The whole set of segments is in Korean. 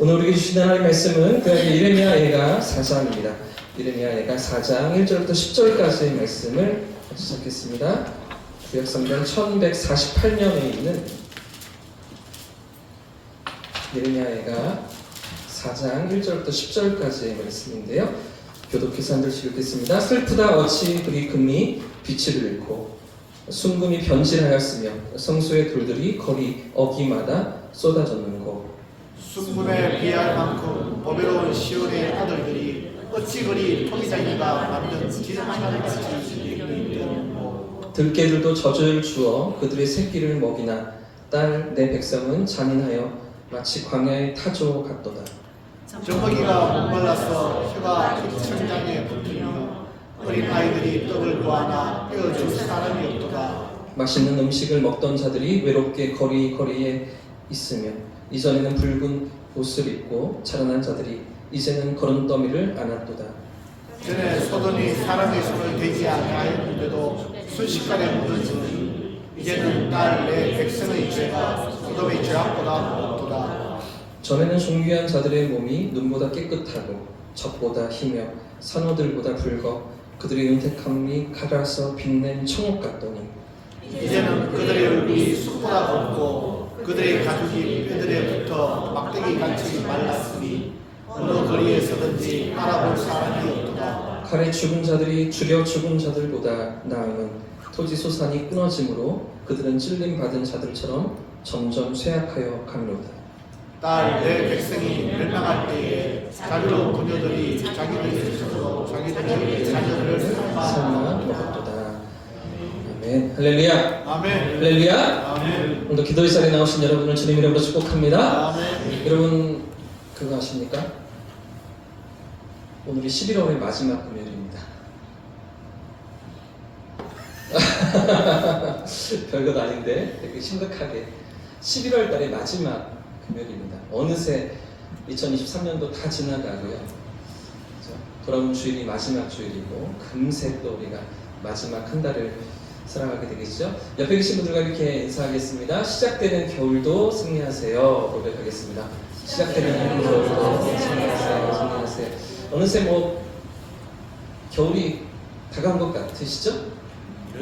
오늘 우리에게 주신 하나님의 말씀은 이레미야 예가 4장입니다. 이레미야 예가 4장 1절부터 10절까지의 말씀을 시작했습니다. 구약성경 1148년에 있는 이레미야 예가 4장 1절부터 10절까지의 말씀인데요. 교독해서 한 절씩 읽겠습니다. 슬프다 어찌 그리 금이 빛을 잃고 순금이 변질하였으며 성소의 돌들이 거리 어기마다 쏟아졌는고 순금에 비할 만큼 보배로운 시온의 아들들이 어찌 그리 토기장이가 만든 기름찬 같이 있고 들깨들도 젖을 주어 그들의 새끼를 먹이나 딸 내 백성은 잔인하여 마치 광야의 타조 같도다. 젖먹이가 목말라서 혀가 천장에 붙으며 어린 아이들이 떡을 구하나 떼어줄 사람이 없도다. 맛있는 음식을 먹던 자들이 외롭게 거리에 있으며 이전에는 붉은 옷을 입고 자라난 자들이 이제는 거름더미를 안았도다. 전에 소돔이 사람의 손을 대지 아니하였는데도 순식간에 묻어지니 이제는 딸 내 백성의 죄가 소돔의 죄악보다 없도다. 전에는 존귀한 자들의 몸이 눈보다 깨끗하고 적보다 희며 산호들보다 붉어 그들의 윤택함이 갈아서 빛낸 청옥 같더니 이제는 그들의 얼굴이 숲보다 곱고 그들의 가죽이 뼈들에 붙어 막대기 같이 말랐으니 어느 거리에서든지 알아볼 사람이 없도다. 칼에 죽은 자들이 죽여 죽은 자들보다 나음은 토지 소산이 끊어짐으로 그들은 찔림 받은 자들처럼 점점 쇠약하여 가미로다. 딸 내 백성이 멸망할 때에 자비로운 부녀들이 자기들의 스스로 자기들의 자녀를 삶아 먹었도다. 아멘. 할렐루야. 아멘. 할렐루야. 아멘. 오늘도 기도의 자리에 나오신 여러분을 주님 이름으로 축복합니다. 아멘. 여러분 그거 아십니까? 오늘이 11월의 마지막 금요일입니다. 별것 아닌데 되게 심각하게 11월 달의 마지막 금요일입니다. 어느새 2023년도 다 지나가고요. 그렇죠? 돌아온 주일이 마지막 주일이고 금세 또 우리가 마지막 한 달을 살아가게 되겠죠. 옆에 계신 분들과 이렇게 인사하겠습니다. 시작되는 겨울도 승리하세요. 고백하겠습니다. 시작되는 겨울도 승리하세요. 승리하세요. 어느새 겨울이 다가온 것 같으시죠?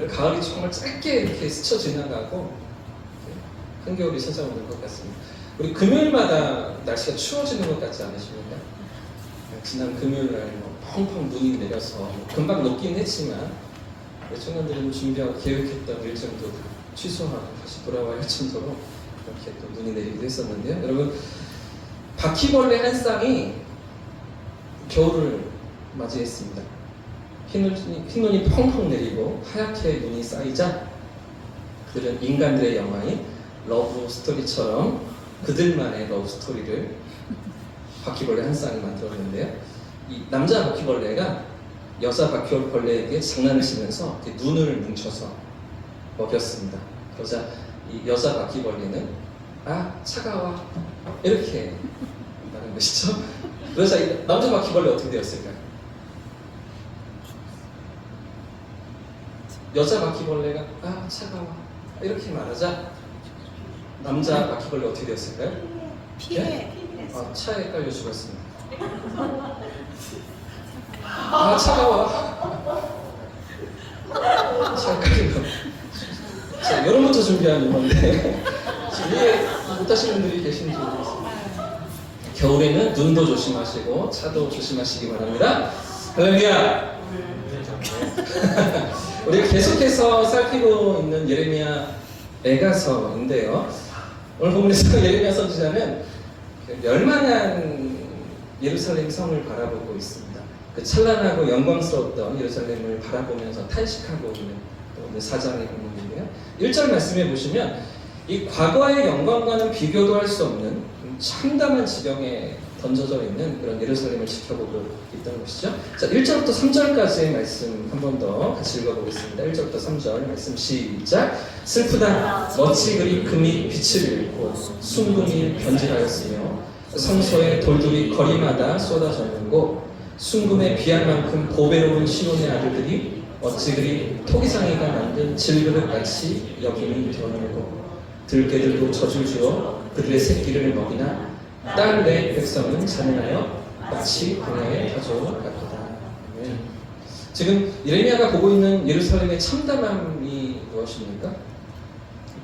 가을이 정말 짧게 이렇게 스쳐 지나가고 한겨울이 찾아오는 것 같습니다. 우리 금요일마다 날씨가 추워지는 것 같지 않으십니까? 지난 금요일날 펑펑 눈이 내려서 금방 녹긴 했지만 청년들은 준비하고 계획했던 일정도 취소하고 다시 돌아와야 할 정도로 이렇게 또 눈이 내리기도 했었는데요. 여러분 바퀴벌레 한 쌍이 겨울을 맞이했습니다. 흰 눈이 펑펑 내리고 하얗게 눈이 쌓이자 그들은 인간들의 영화인 러브 스토리처럼 그들만의 러브 스토리를 바퀴벌레 한 쌍이 만들었는데요. 이 남자 바퀴벌레가 여자 바퀴벌레에게 장난을 치면서 눈을 뭉쳐서 먹였습니다. 그러자 이 여자 바퀴벌레는 아 차가워 이렇게 말하는 것이죠. 그러자 이 남자 바퀴벌레 어떻게 되었을까요? 여자 바퀴벌레가 아 차가워 이렇게 말하자 남자 바퀴벌레 어떻게 되었을까요? 아, 차에 깔려 죽었습니다. 아 차가워. 차에 깔려. 자, 여름부터 준비한 건데 이해 못하시는 분들이 계신지 모르겠습니다. 겨울에는 눈도 조심하시고 차도 조심하시기 바랍니다. 할렐루야. 우리가 계속해서 살피고 있는 예레미야 애가서인데요. 오늘 본문에서 예레미야 선지자는 멸망한 예루살렘 성을 바라보고 있습니다. 그 찬란하고 영광스러웠던 예루살렘을 바라보면서 탄식하고 있는 오늘 4장의 본문인데요. 1절 말씀해 보시면 이 과거의 영광과는 비교도 할 수 없는 참담한 지경에 던져져 있는 그런 예루살렘을 지켜보고 있던 것이죠. 자, 1절부터 3절까지의 말씀 한 번 더 같이 읽어보겠습니다. 1절부터 3절 말씀 시작. 슬프다 어찌 그리 금이 빛을 잃고 순금이 변질하였으며 성소의 돌들이 거리마다 쏟아졌는고 순금에 비할 만큼 보배로운 시온의 아들들이 어찌 그리 토기장이가 만든 질그릇같이 여김이 되었는고 들깨들도 젖을 주어 그들의 새끼를 먹이나 딸 내 백성은 잔인하여 마치 광야의 타조 같도다. 네. 지금 예레미야가 보고 있는 예루살렘의 참담함이 무엇입니까?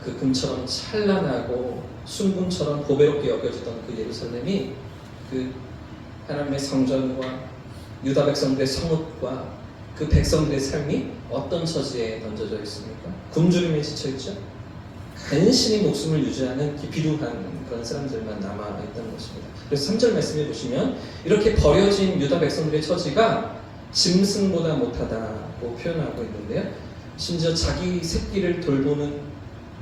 그 금처럼 찬란하고 순금처럼 보배롭게 여겨지던 그 예루살렘이 그 하나님의 성전과 유다 백성들의 성읍과 그 백성들의 삶이 어떤 처지에 던져져 있습니까? 굶주림에 지쳐 있죠. 간신히 목숨을 유지하는 비루한 그런 사람들만 남아 있다는 것입니다. 그래서 3절 말씀해 보시면 이렇게 버려진 유다 백성들의 처지가 짐승보다 못하다고 표현하고 있는데요. 심지어 자기 새끼를 돌보는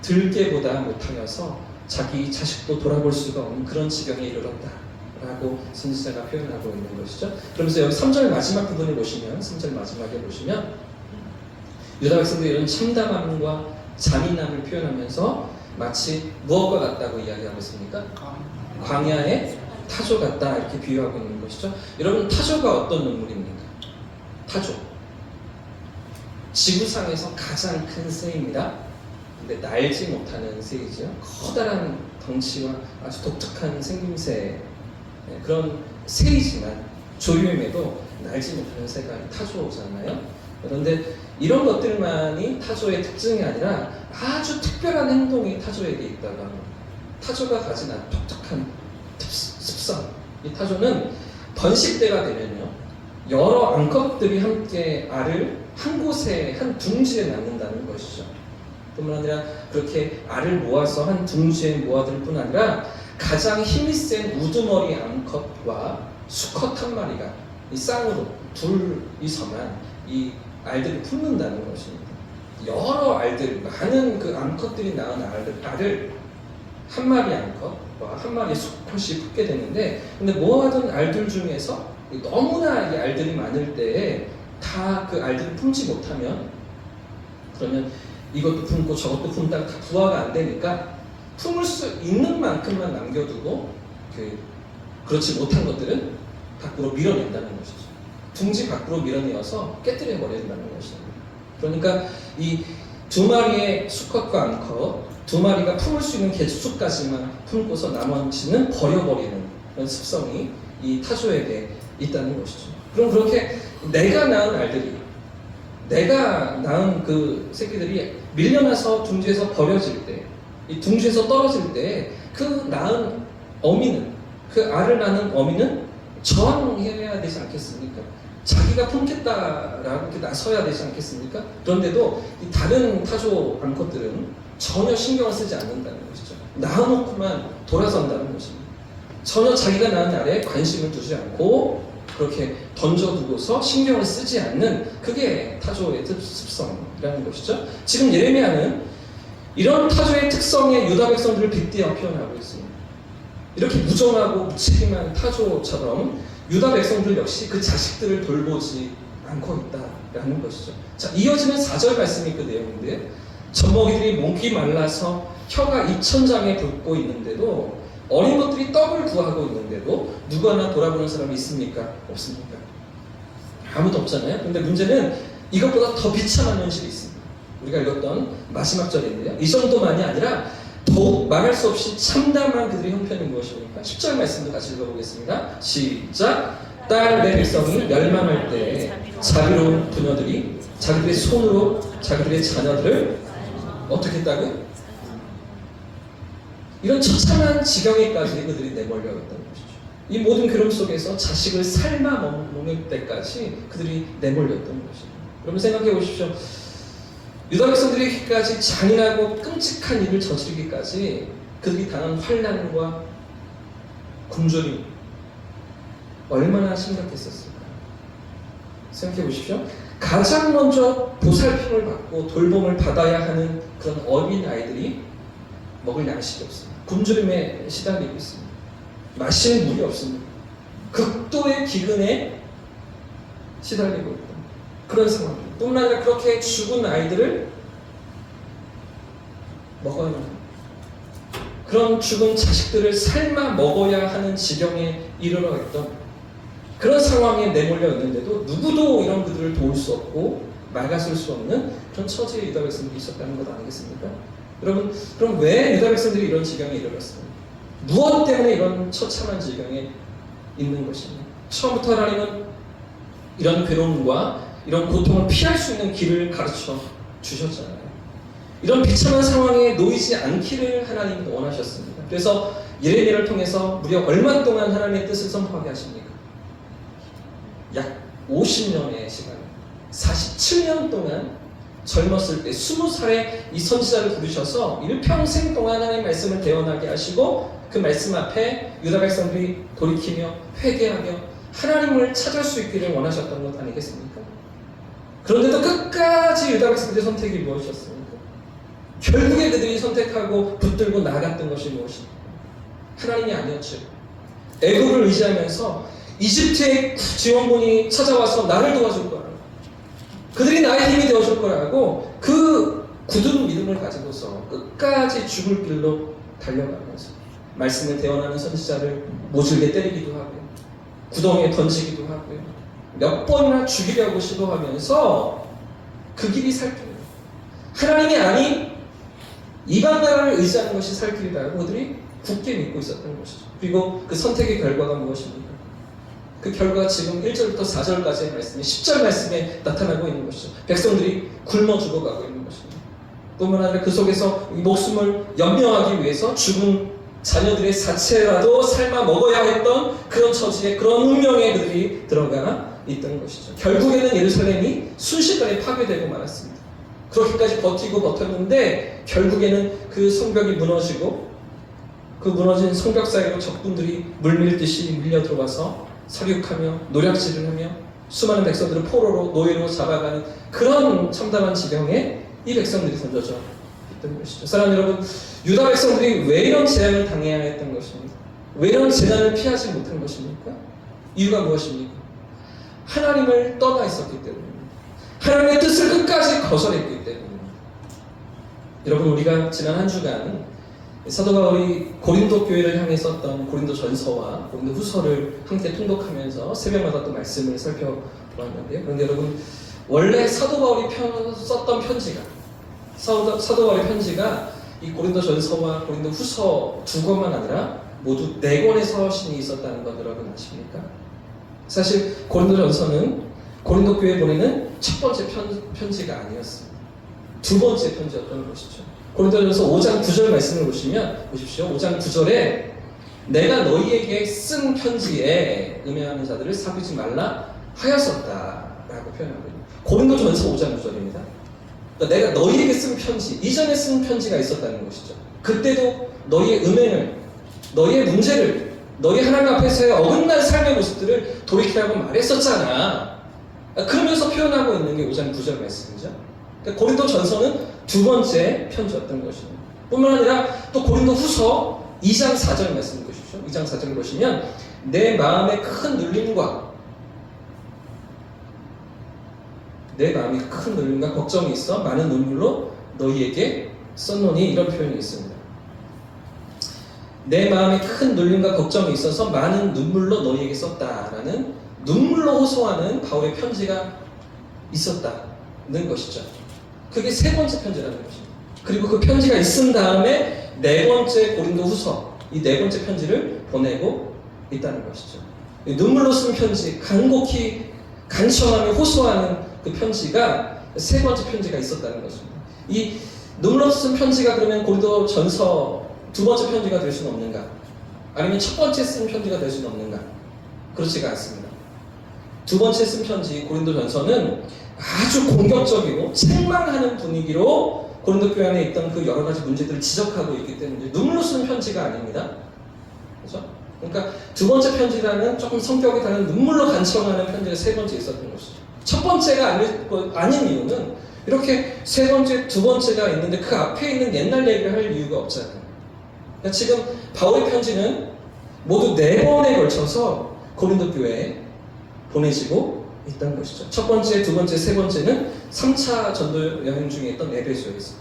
들개보다 못하여서 자기 자식도 돌아볼 수가 없는 그런 지경에 이르렀다라고 선지자가 표현하고 있는 것이죠. 그러면서 여기 3절 마지막 부분에 보시면 3절 마지막에 보시면 유다 백성들이 이런 참담함과 잔인함을 표현하면서 마치 무엇과 같다고 이야기하고 있습니까? 광야의 타조 같다 이렇게 비유하고 있는 것이죠. 여러분 타조가 어떤 동물입니까? 타조 지구상에서 가장 큰 새입니다. 근데 날지 못하는 새이죠. 커다란 덩치와 아주 독특한 생김새 그런 새이지만 조류임에도 날지 못하는 새가 타조잖아요. 그런데 이런 것들만이 타조의 특징이 아니라 아주 특별한 행동이 타조에게 있다고 합니다. 타조가 가진 아주 독특한 습성. 이 타조는 번식 때가 되면요, 여러 암컷들이 함께 알을 한 곳에 한 둥지에 낳는다는 것이죠. 뿐만 아니라 그렇게 알을 모아서 한 둥지에 모아둘 뿐 아니라 가장 힘이 센 우두머리 암컷과 수컷 한 마리가 이 쌍으로 둘이서만 이 알들을 품는다는 것입니다. 여러 알들, 많은 그 암컷들이 낳은 알을 한 마리 암컷과 한 마리 수컷이 품게 되는데, 근데 모아둔 알들 중에서 너무나 이 알들이 많을 때에 다 그 알들을 품지 못하면, 그러면 이것도 품고 저것도 품다가 다 부화가 안 되니까 품을 수 있는 만큼만 남겨두고 그렇지 못한 것들은 밖으로 밀어낸다는 것이죠. 둥지 밖으로 밀어내어서 깨뜨려 버려야 된다는 것입니다. 그러니까 이 두 마리의 수컷과 암컷 두 마리가 품을 수 있는 개수까지만 품고서 나머지는 버려버리는 그런 습성이 이 타조에게 있다는 것이죠. 그럼 그렇게 내가 낳은 알들이, 내가 낳은 그 새끼들이 밀려나서 둥지에서 버려질 때, 이 둥지에서 떨어질 때 그 낳은 어미는, 그 알을 낳는 어미는 저항해야 되지 않겠습니까? 자기가 품겠다라고 이렇게 나서야 되지 않겠습니까? 그런데도 이 다른 타조 암컷들은 전혀 신경을 쓰지 않는다는 것이죠. 낳아놓고만 돌아선다는 것입니다. 전혀 자기가 낳은 알에 관심을 두지 않고 그렇게 던져두고서 신경을 쓰지 않는, 그게 타조의 습성이라는 것이죠. 지금 예레미야는 이런 타조의 특성의 유다 백성들을 빗대어 표현하고 있습니다. 이렇게 무정하고 무책임한 타조처럼 유다 백성들 역시 그 자식들을 돌보지 않고 있다라는 것이죠. 자, 이어지는 4절 말씀이 그 내용인데, 젖먹이들이 목이 말라서 혀가 입천장에 붙고 있는데도, 어린 것들이 떡을 구하고 있는데도 누구 하나 돌아보는 사람이 있습니까? 없습니까? 아무도 없잖아요. 근데 문제는 이것보다 더 비참한 현실이 있습니다. 우리가 읽었던 마지막 절인데요, 이 정도만이 아니라 더욱 말할 수 없이 참담한 그들의 형편이 무엇입니까? 10절 말씀도 같이 읽어보겠습니다. 시작. 딸 내 백성이 멸망할 때 자비로운 부녀들이 자기들의 손으로 자기들의 자녀들을 어떻게 했다고요? 이런 처참한 지경에까지 그들이 내몰려 있다는 것이죠. 이 모든 괴로움 속에서 자식을 삶아 먹을 때까지 그들이 내몰려 있다는 것이죠. 여러분 생각해 보십시오. 유다 백성들에게까지 잔인하고 끔찍한 일을 저지르기까지 그들이 당한 환난과 굶주림 얼마나 심각했었을까? 생각해 보십시오. 가장 먼저 보살핌을 받고 돌봄을 받아야 하는 그런 어린 아이들이 먹을 양식이 없습니다. 굶주림에 시달리고 있습니다. 마실 물이 없습니다. 극도의 기근에 시달리고 있다. 그런 상황입니다. 뿐만 아니라 그렇게 죽은 아이들을 먹어야 합니다. 그런 죽은 자식들을 삶아 먹어야 하는 지경에 이르러 있던 그런 상황에 내몰려 있는데도 누구도 이런 그들을 도울 수 없고 막아설 수 없는 그런 처지에 유다 백성들이 있었다는 것 아니겠습니까? 여러분, 그럼 왜 유다 백성들이 이런 지경에 이르렀습니까? 무엇 때문에 이런 처참한 지경에 있는 것이냐? 처음부터 하나님은 이런 괴로움과 이런 고통을 피할 수 있는 길을 가르쳐 주셨잖아요. 이런 비참한 상황에 놓이지 않기를 하나님은 원하셨습니다. 그래서 예레미야를 통해서 무려 얼마 동안 하나님의 뜻을 선포하게 하십니까? 약 50년의 시간, 47년 동안 젊었을 때 20살에 이 선지자를 부르셔서 일평생 동안 하나님의 말씀을 대언하게 하시고 그 말씀 앞에 유다 백성들이 돌이키며 회개하며 하나님을 찾을 수 있기를 원하셨던 것 아니겠습니까? 그런데도 끝까지 유다 백성들의 선택이 무엇이었습니까? 결국에 그들이 선택하고 붙들고 나아갔던 것이 무엇입니까? 하나님이 아니었죠. 애굽을 의지하면서 이집트의 지원군이 찾아와서 나를 도와줄 거라고, 그들이 나의 힘이 되어줄 거라고 그 굳은 믿음을 가지고서 끝까지 죽을 길로 달려가면서 말씀을 대언하는 선지자를 모질게 때리기도 하고요, 구덩이에 던지기도 하고요, 몇 번이나 죽이려고 시도하면서 그 길이 살 길이에요. 하나님이 아닌 이방 나라를 의지하는 것이 살 길이라고 그들이 굳게 믿고 있었던 것이죠. 그리고 그 선택의 결과가 무엇입니까? 그 결과가 지금 1절부터 4절까지의 말씀이 10절 말씀에 나타나고 있는 것이죠. 백성들이 굶어 죽어가고 있는 것입니다. 뿐만 아니라 그 속에서 이 목숨을 연명하기 위해서 죽은 자녀들의 사체라도 삶아 먹어야 했던 그런 처지에, 그런 운명에 그들이 들어가 있던 것이죠. 결국에는 예루살렘이 순식간에 파괴되고 말았습니다. 그렇게까지 버티고 버텼는데 결국에는 그 성벽이 무너지고 그 무너진 성벽 사이로 적군들이 물밀듯이 밀려 들어와서 사륙하며 노략질을 하며 수많은 백성들을 포로로 노예로 잡아가는 그런 참담한 지경에 이 백성들이 던져져 있던 것이죠. 사랑하는 여러분, 유다 백성들이 왜 이런 재앙을 당해야 했던 것입니까? 왜 이런 재난을 피하지 못한 것입니까? 이유가 무엇입니까? 하나님을 떠나 있었기 때문입니다. 하나님의 뜻을 끝까지 거절했기 때문입니다. 여러분, 우리가 지난 한 주간 사도 바울이 고린도 교회를 향해 썼던 고린도 전서와 고린도 후서를 함께 통독하면서 새벽마다 또 말씀을 살펴보았는데요. 그런데 여러분, 원래 사도 바울이 썼던 편지가, 사도 바울의 편지가 이 고린도 전서와 고린도 후서 두 권만 아니라 모두 4권의 서신이 있었다는 것 여러분 아십니까? 사실 고린도 전서는 고린도 교회에 보내는 첫 번째 편지가 아니었습니다. 두 번째 편지였던 것이죠. 고린도전서 5장 9절 말씀을 보십시오. 5장 9절에 내가 너희에게 쓴 편지에 음해하는 자들을 사귀지 말라 하였었다라고 표현하고 있습니다. 고린도전서 5장 9절입니다. 그러니까 내가 너희에게 쓴 편지, 이전에 쓴 편지가 있었다는 것이죠. 그때도 너희의 음행을, 너희의 문제를, 너희 하나님 앞에서의 어긋난 삶의 모습들을 돌이키라고 말했었잖아. 그러면서 표현하고 있는 게 5장 9절 말씀이죠. 그러니까 고린도 전서는 두 번째 편지였던 것입니다. 뿐만 아니라 또 고린도 후서 2장 4절 말씀을 보십시오. 2장 4절을 보시면 내 마음에 큰 눌림과 걱정이 있어 많은 눈물로 너희에게 썼노니, 이런 표현이 있습니다. 내 마음에 큰 눌림과 걱정이 있어서 많은 눈물로 너희에게 썼다라는, 눈물로 호소하는 바울의 편지가 있었다는 것이죠. 그게 세 번째 편지라는 것입니다. 그리고 그 편지가 있은 다음에 네 번째 고린도 후서, 이 네 번째 편지를 보내고 있다는 것이죠. 눈물로 쓴 편지, 간곡히 간청하며 호소하는 그 편지가 세 번째 편지가 있었다는 것입니다. 이 눈물로 쓴 편지가 그러면 고린도 전서 두 번째 편지가 될 수는 없는가? 아니면 첫 번째 쓴 편지가 될 수는 없는가? 그렇지가 않습니다. 두 번째 쓴 편지 고린도 전서는 아주 공격적이고 책망하는 분위기로 고린도 교회 안에 있던 그 여러 가지 문제들을 지적하고 있기 때문에 눈물로 쓴 편지가 아닙니다. 그렇죠? 그러니까 두 번째 편지라는 조금 성격이 다른 눈물로 간청하는 편지가 세 번째 있었던 것이죠. 첫 번째가 아닌 이유는 이렇게 세 번째, 두 번째가 있는데 그 앞에 있는 옛날 얘기를 할 이유가 없잖아요. 그러니까 지금 바울의 편지는 모두 4번에 걸쳐서 고린도 교회에 보내지고 있던 것이죠. 첫 번째, 두 번째, 세 번째는 3차 전도 여행 중에 있던 에베소에서,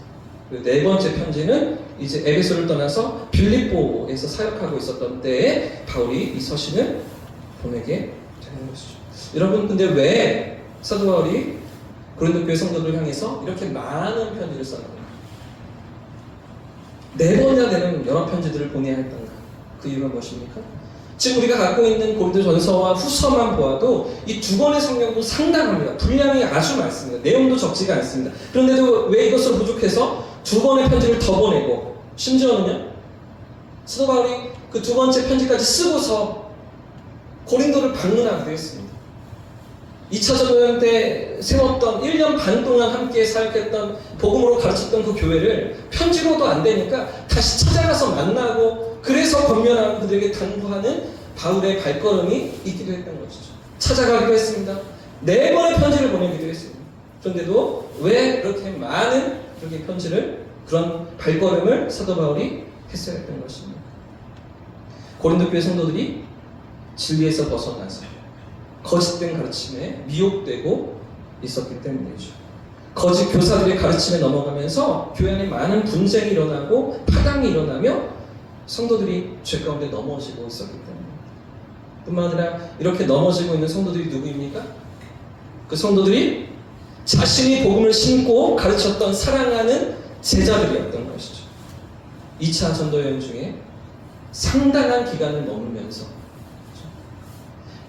네 번째 편지는 이제 에베소를 떠나서 빌립보에서 사역하고 있었던 때에 바울이 이 서신을 보내게 되는 것이죠. 여러분, 근데 왜 사도 바울이 고린도 교회 성도들을 향해서 이렇게 많은 편지를 썼는가? 4번이나 되는 여러 편지들을 보내야 했던가? 그 이유가 무엇입니까? 지금 우리가 갖고 있는 고린도전서와 후서만 보아도 이 두 권의 성경도 상당합니다. 분량이 아주 많습니다. 내용도 적지가 않습니다. 그런데도 왜 이것을 부족해서 두 권의 편지를 더 보내고 심지어는요 사도 바울이 그 두 번째 편지까지 쓰고서 고린도를 방문하기도 했습니다. 2차 전도여행 때 세웠던 1년 반 동안 함께 사역했던 복음으로 가르쳤던 그 교회를 편지로도 안 되니까 다시 찾아가서 만나고 그래서 권면하고 그들에게 당부하는 바울의 발걸음이 있기도 했던 것이죠. 찾아가기도 했습니다. 4번의 편지를 보내기도 했습니다. 그런데도 왜 그렇게 많은 그렇게 편지를 그런 발걸음을 사도 바울이 했어야 했던 것입니다. 고린도 교회 성도들이 진리에서 벗어나서 거짓된 가르침에 미혹되고 있었기 때문이죠. 거짓 교사들의 가르침에 넘어가면서 교회 안에 많은 분쟁이 일어나고 파당이 일어나며 성도들이 죄 가운데 넘어지고 있었기 때문입니다. 뿐만 아니라 이렇게 넘어지고 있는 성도들이 누구입니까? 그 성도들이 자신이 복음을 신고 가르쳤던 사랑하는 제자들이었던 것이죠. 2차 전도여행 중에 상당한 기간을 머물면서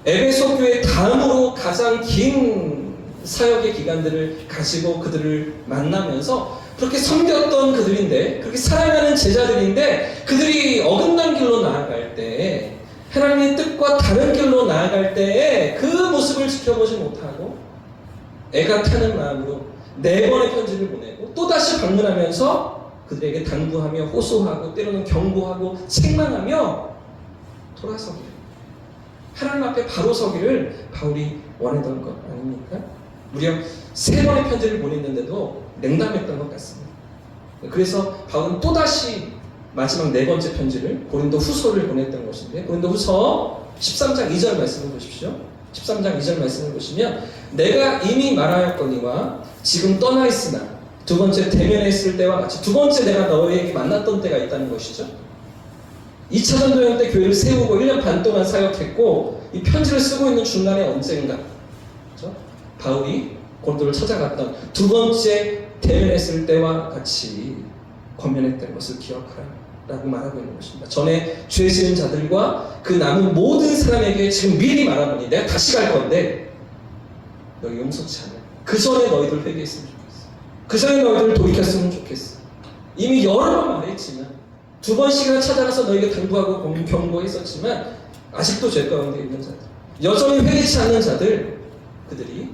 에베소 교회 다음으로 가장 긴 사역의 기간들을 가지고 그들을 만나면서 그렇게 섬겼던 그들인데 그렇게 사랑하는 제자들인데 그들이 어긋난 길로 나아갈 때 하나님의 뜻과 다른 길로 나아갈 때에 그 모습을 지켜보지 못하고 애가 타는 마음으로 4번의 편지를 보내고 또다시 방문하면서 그들에게 당부하며 호소하고 때로는 경고하고 책망하며 돌아서기를 하나님 앞에 바로 서기를 바울이 원했던 것 아닙니까? 무려 3번의 편지를 보냈는데도 냉담했던 것 같습니다. 그래서 바울은 또다시 마지막 4번째 편지를 고린도 후서를 보냈던 것인데 고린도 후서 13장 2절 말씀을 보십시오. 13장 2절 말씀을 보시면 내가 이미 말하였거니와 지금 떠나 있으나 두 번째 대면했을 때와 같이 두 번째 내가 너에게 만났던 때가 있다는 것이죠. 2차 전도여행 때 교회를 세우고 1년 반 동안 사역했고 이 편지를 쓰고 있는 중간에 언젠가 그렇죠? 바울이 고린도를 찾아갔던 두 번째 대면했을 때와 같이 권면했던 것을 기억하라 라고 말하고 있는 것입니다. 전에 죄 지은 자들과 그 남은 모든 사람에게 지금 미리 말하노니 내가 다시 갈 건데 너희 용서치 않을 그 전에 너희들 회개했으면 좋겠어. 그 전에 너희들 돌이켰으면 좋겠어. 이미 여러 번 말했지만 2번씩이나 찾아가서 너희에게 당부하고 경고했었지만 아직도 죄 가운데 있는 자들 여전히 회개치 않는 자들 그들이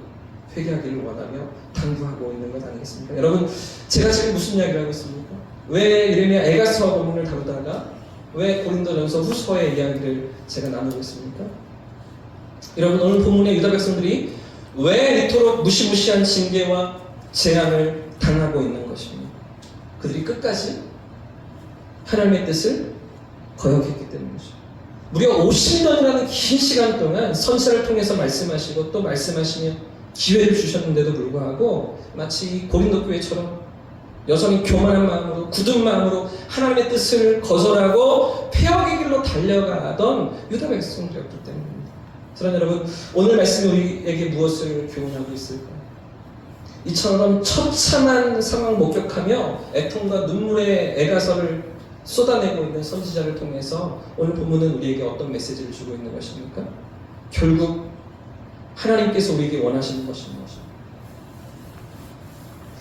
회개하기를 원하며 당부하고 있는 것 아니겠습니까? 여러분 제가 지금 무슨 이야기를 하고 있습니까? 왜 이르미야 에가서 본문을 다루다가 왜 고린도전서 후서의 이야기를 제가 나누고 있습니까? 여러분 오늘 본문의 유다 백성들이 왜 이토록 무시무시한 징계와 재앙을 당하고 있는 것입니다. 그들이 끝까지 하나님의 뜻을 거역했기 때문이죠. 무려 50년이라는 긴 시간 동안 선지자를 통해서 말씀하시고 또 말씀하시며 기회를 주셨는데도 불구하고 마치 고린도 교회처럼 여전히 교만한 마음으로 굳은 마음으로 하나님의 뜻을 거절하고 폐역의 길로 달려가던 유다 백성들이었기 때문입니다. 사랑하는 여러분, 오늘 말씀이 우리에게 무엇을 교훈하고 있을까요? 이처럼 처참한 상황을 목격하며 애통과 눈물의 애가서를 쏟아내고 있는 선지자를 통해서 오늘 본문은 우리에게 어떤 메시지를 주고 있는 것입니까? 결국 하나님께서 우리에게 원하시는 것인 것입니다.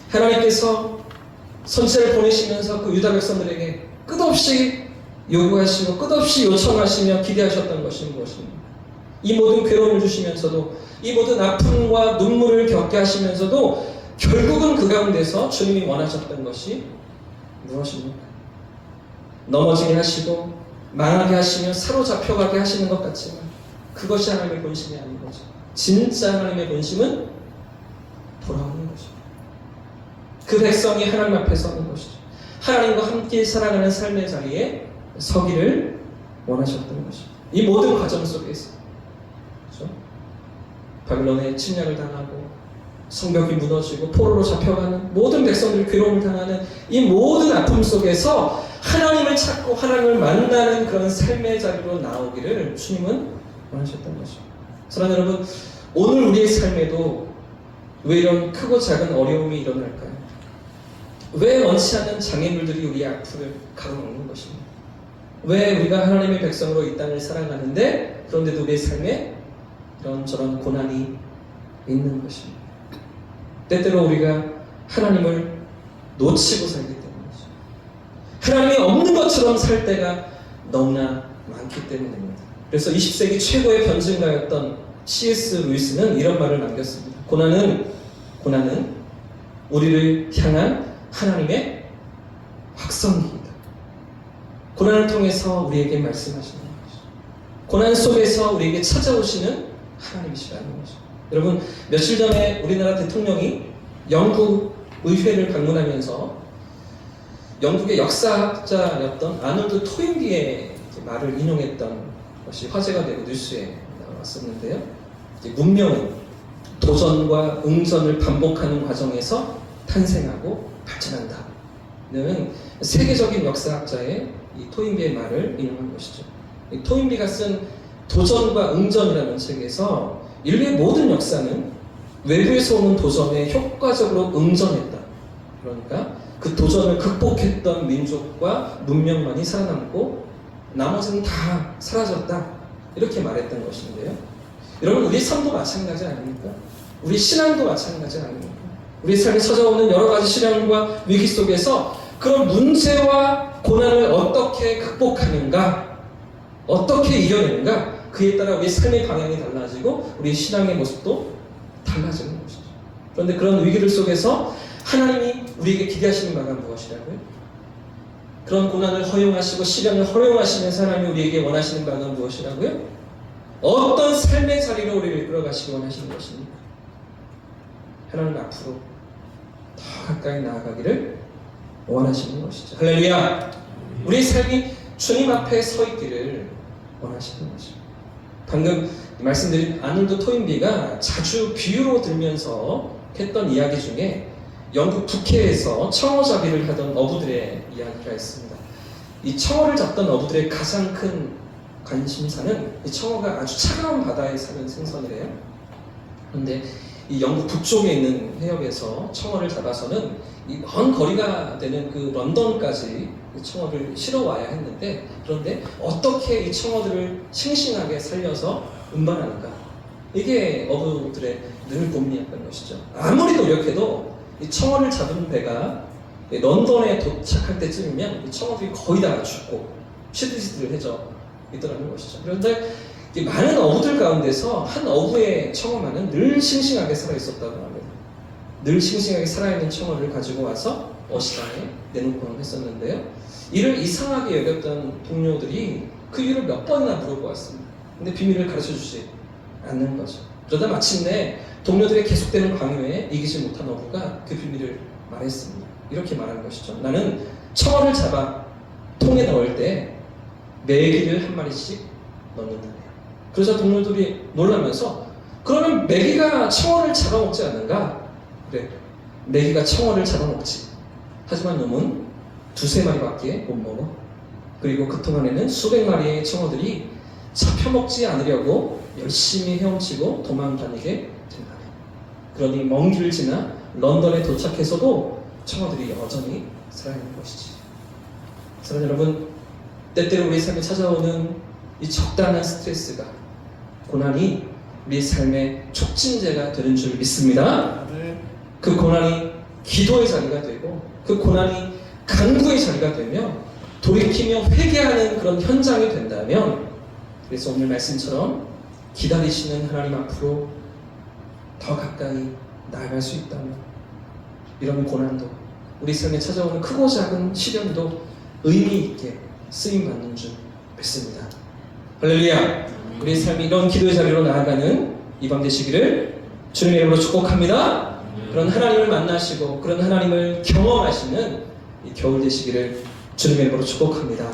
하나님께서 선지자를 보내시면서 그 유다 백성들에게 끝없이 요구하시고 끝없이 요청하시며 기대하셨던 것이 무엇입니까? 이 모든 괴로움을 주시면서도 이 모든 아픔과 눈물을 겪게 하시면서도 결국은 그 가운데서 주님이 원하셨던 것이 무엇입니까? 넘어지게 하시고 망하게 하시며 사로잡혀가게 하시는 것 같지만 그것이 하나님의 본심이 아닌 거죠. 진짜 하나님의 본심은 돌아오는 것입니다. 그 백성이 하나님 앞에 서는 것이죠. 하나님과 함께 살아가는 삶의 자리에 서기를 원하셨던 것입니다. 이 모든 과정 속에서 그렇죠? 바빌론의 침략을 당하고 성벽이 무너지고 포로로 잡혀가는 모든 백성들이 괴로움을 당하는 이 모든 아픔 속에서 하나님을 찾고 하나님을 만나는 그런 삶의 자리로 나오기를 주님은 원하셨던 것입니다. 사랑하는 여러분, 오늘 우리의 삶에도 왜 이런 크고 작은 어려움이 일어날까요? 왜 원치 않는 장애물들이 우리의 앞을 가로막는 것입니다. 왜 우리가 하나님의 백성으로 이 땅을 살아가는데 그런데도 우리의 삶에 이런저런 고난이 있는 것입니다. 때때로 우리가 하나님을 놓치고 살기 때문이죠. 하나님이 없는 것처럼 살 때가 너무나 많기 때문입니다. 그래서 20세기 최고의 변증가였던 C.S. 루이스는 이런 말을 남겼습니다. 고난은 우리를 향한 하나님의 확성기이다. 고난을 통해서 우리에게 말씀하시는 것이죠. 고난 속에서 우리에게 찾아오시는 하나님이시라는 것이죠. 여러분, 며칠 전에 우리나라 대통령이 영국 의회를 방문하면서 영국의 역사학자였던 아놀드 토인비의 말을 인용했던 것이 화제가 되고 뉴스에 나왔었는데요. 문명은 도전과 응전을 반복하는 과정에서 탄생하고 발전한다. 는 세계적인 역사학자의 이 토인비의 말을 인용한 것이죠. 이 토인비가 쓴 도전과 응전이라는 책에서 인류의 모든 역사는 외부에서 오는 도전에 효과적으로 응전했다. 그러니까 그 도전을 극복했던 민족과 문명만이 살아남고 나머지는 다 사라졌다. 이렇게 말했던 것인데요. 여러분, 우리 삶도 마찬가지 아닙니까? 우리 신앙도 마찬가지 아닙니까? 우리 삶에 찾아오는 여러 가지 시련과 위기 속에서 그런 문제와 고난을 어떻게 극복하는가, 어떻게 이겨내는가, 그에 따라 우리 삶의 방향이 달라지고 우리 신앙의 모습도 달라지는 것이죠. 그런데 그런 위기들 속에서 하나님이 우리에게 기대하시는 바가 무엇이라고요? 그런 고난을 허용하시고 시련을 허용하시면서 하나님이 우리에게 원하시는 바가 무엇이라고요? 어떤 삶의 자리로 우리를 이끌어가시기 원하시는 것입니까? 하나님 앞으로 더 가까이 나아가기를 원하시는 것이죠. 할렐루야! 우리 삶이 주님 앞에 서 있기를 원하시는 것입니다. 방금 말씀드린 아놀드 토인비가 자주 비유로 들면서 했던 이야기 중에 영국 북해에서 청어 잡이를 하던 어부들의 이야기가 있습니다. 이 청어를 잡던 어부들의 가장 큰 관심사는 이 청어가 아주 차가운 바다에 사는 생선이래요. 그런데 이 영국 북쪽에 있는 해역에서 청어를 잡아서는 이 먼 거리가 되는 그 런던까지 청어를 실어와야 했는데, 그런데 어떻게 이 청어들을 싱싱하게 살려서 운반하는가, 이게 어부들의 늘 고민이었던 것이죠. 아무리 노력해도 이 청어를 잡은 배가 런던에 도착할 때쯤이면 이 청어들이 거의 다 죽고 시들시들해져 있더라는 것이죠. 그런데 많은 어부들 가운데서 한 어부의 청어만은 늘 싱싱하게 살아있었다고 합니다. 늘 싱싱하게 살아있는 청어를 가지고 와서 어시장에 내놓곤 했었는데요. 이를 이상하게 여겼던 동료들이 그 이유를 몇 번이나 물어보았습니다. 근데 비밀을 가르쳐주지 않는 거죠. 그러다 마침내 동료들의 계속되는 강요에 이기지 못한 어부가 그 비밀을 말했습니다. 이렇게 말한 것이죠. 나는 청어를 잡아 통에 넣을 때 메기를 한 마리씩 넣는다네요. 그래서 동료들이 놀라면서, 그러면 메기가 청어를 잡아먹지 않는가? 그래, 메기가 청어를 잡아먹지. 하지만 놈은 두세 마리밖에 못 먹어. 그리고 그 통 안에는 수백 마리의 청어들이 잡혀먹지 않으려고 열심히 헤엄치고 도망다니게 된다네. 그러니 먼 길을 지나 런던에 도착해서도 청어들이 여전히 살아있는 것이지. 사랑하는 여러분, 때때로 우리 삶에 찾아오는 이 적당한 스트레스가, 고난이 우리 삶의 촉진제가 되는 줄 믿습니다. 그 고난이 기도의 자리가 되고, 그 고난이 간구의 자리가 되며 돌이키며 회개하는 그런 현장이 된다면, 그래서 오늘 말씀처럼 기다리시는 하나님 앞으로 더 가까이 나아갈 수 있다면, 이런 고난도, 우리 삶에 찾아오는 크고 작은 시련도 의미 있게 쓰임받는 줄 믿습니다. 할렐루야! 우리 삶이 이런 기도의 자리로 나아가는 이 밤 되시기를 주님의 이름으로 축복합니다. 그런 하나님을 만나시고 그런 하나님을 경험하시는 이 겨울 되시기를 주님의 이름으로 축복합니다.